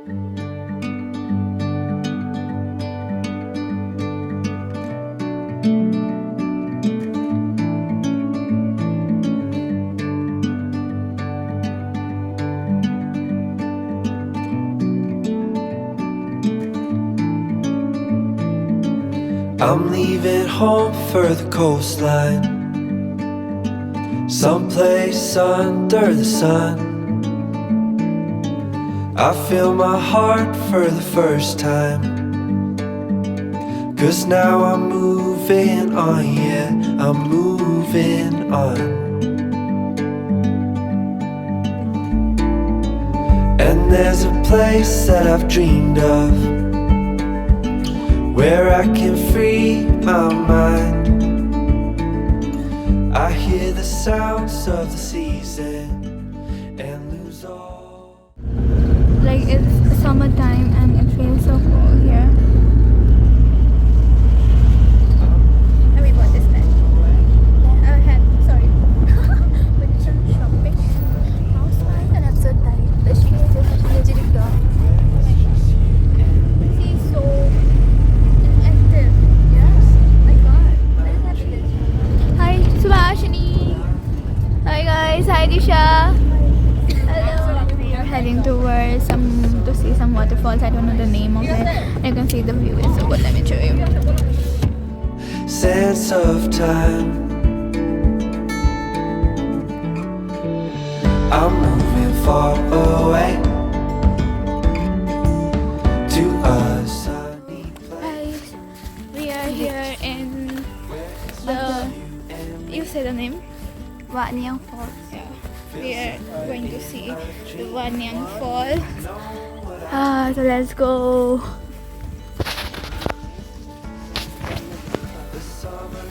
I'm leaving home for the coastline, someplace under the sun. I feel my heart for the first time, 'cause now I'm moving on, yeah, I'm moving on. And there's a place that I've dreamed of, where I can free my mind. I hear the sounds of the season and lose all. Like, it's summertime and it feels so cold here. And we bought this pen. Sorry. But some shopping. Mawsmai and I'm so tired. The she is just energetic dog. She's so active. Yes. My God. Very happy. Hi, Subhashini. Hi guys. Hi Disha. Hello. We are heading towards to see some waterfalls. I don't know the name of it. You can see the view is so good. Let me show you. Sense of time, I'm moving far away to a sunny place. Guys, we are here in the, you say the name? Wanyang Falls. Yeah. We are going to see the Wanyang Fall. So let's go.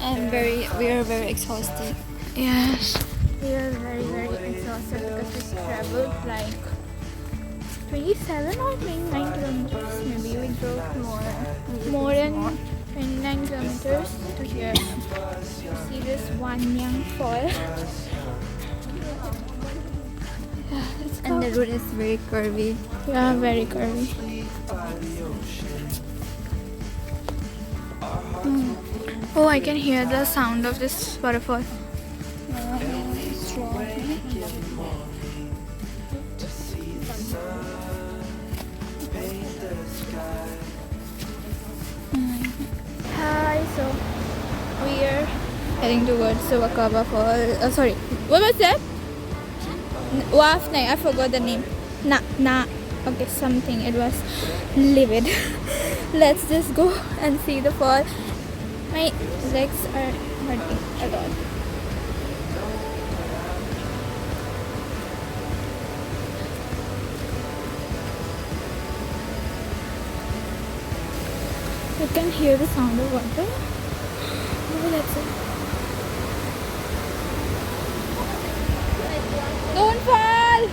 And we are very exhausted. Yes. We are very exhausted because we traveled like 27 or 29 kilometers. Maybe we drove more than 29 kilometers to here to see this Wanyang Fall. And the road is very curvy. Yeah, very curvy. Oh, I can hear the sound of this waterfall. Hi, so we are heading towards the Wakaba Fall. Sorry, what was that? I forgot the name. Okay, something. It was livid. Let's just go and see the fall. My legs are hurting a lot. You can hear the sound of water. Oh, that's it. Don't fall!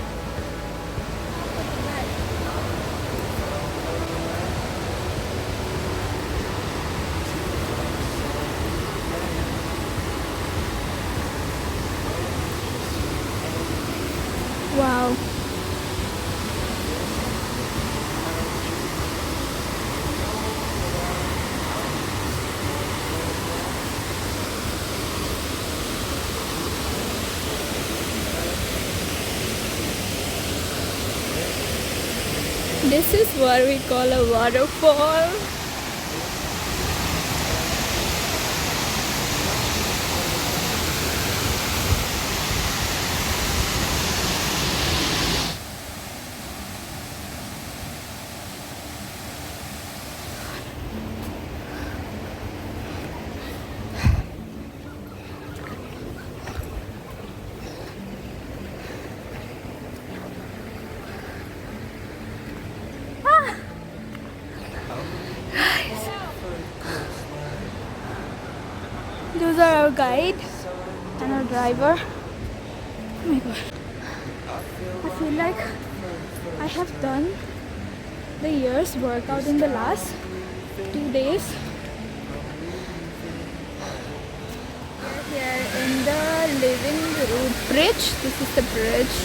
Wow. This is what we call a waterfall. Those are our guide and our driver. Oh my god. I feel like I have done the year's workout in the last 2 days. We are here in the Living Road Bridge. This is the bridge.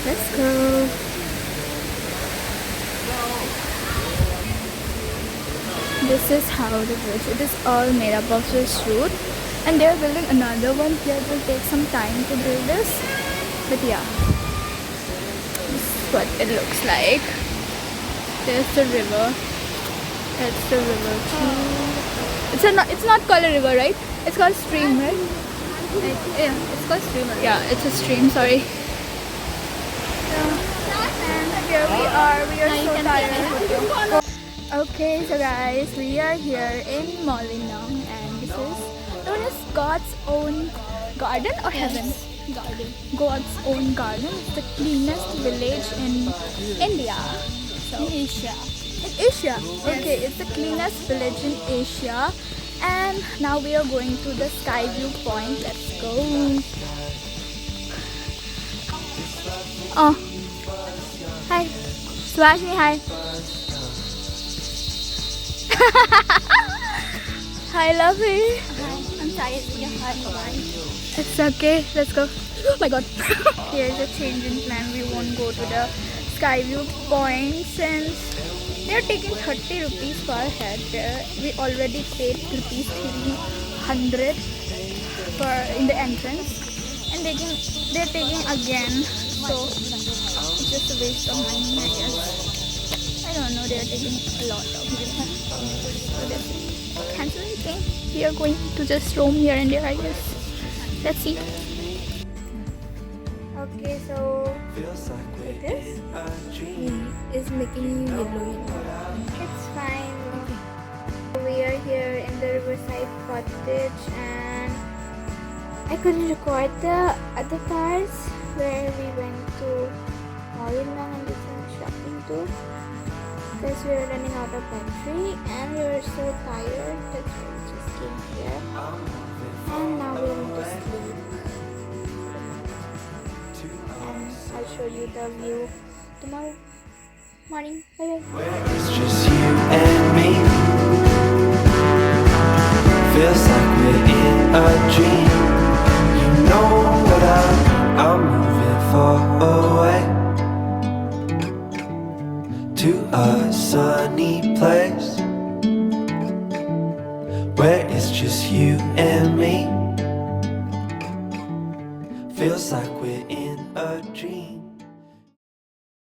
Let's go. This is how the bridge. It is all made up of this root, and they are building another one here. It will take some time to build this, but yeah, this is what it looks like. There's the river. That's the river too. It's not called a river, right? It's called stream, right? Yeah, it's called stream. Yeah, it's a stream. Sorry. And here we are. We are so tired. Okay, so guys, we are here in Mawsmai, and this is known as God's own garden or heaven? Garden. God's own garden. It's the cleanest village in India. So, in Asia. In Asia. Okay, it's the cleanest village in Asia. And now we are going to the sky view point. Let's go. Oh, hi, Swashni. Hi. Hi, lovey. Hi. I'm tired. It's okay. Let's go. Oh my God. Here's a change in plan. We won't go to the sky view point since they're taking 30 rupees per head. We already paid rupees 300 for in the entrance, and they're taking again. So it's just a waste of money, I guess. I don't know. They're taking a lot of money. So they're canceling thing. We are going to just roam here and there, I guess. Let's see. Okay, so it is making me yellow. It's fine. We are here in the riverside cottage, and I couldn't record the other parts where we went to Parileena and did some shopping too, because we were running out of battery and we were so tired. That's why we just came here, and now we're going to sleep. And I'll show you the view tomorrow morning. Bye bye. Where it's just you and me. Feels like we're in a dream. You know what I'm moving far away to a sunny place where it's just you and me. Feels like we're in a dream.